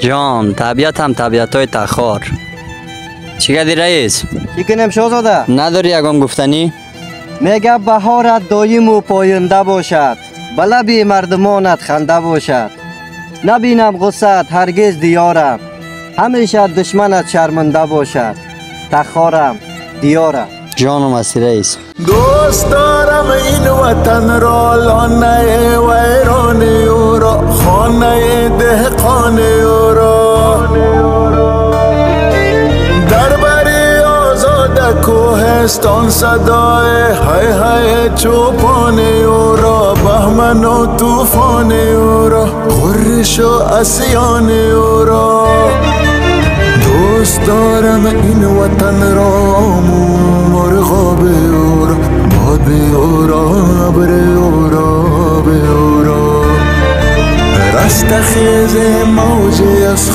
جان طبیعت هم طبیعت های تخار. چی گدی رئیس؟ چی کنیم شاهزاده؟ نداری یگان گفتنی؟ میگه بهارت دایم و پاینده باشد، به لب مردمانت خنده باشد. نبینم غصت هرگز دیارم، همیشه دشمنت شرمنده باشد. تخارم دیارم. جانم هستی رئیس. دوست دارم این وطن را، لانه ویران او را، خانه دهقان او را. در بری آزاد کوهستان صدای های های چوپان او را، بهمن و توفان او را، غرش و اسیان او را. دوست دارم این وطن را، مرغاب او را، باد او را، ابر او را، به او را. رستخیز موجی از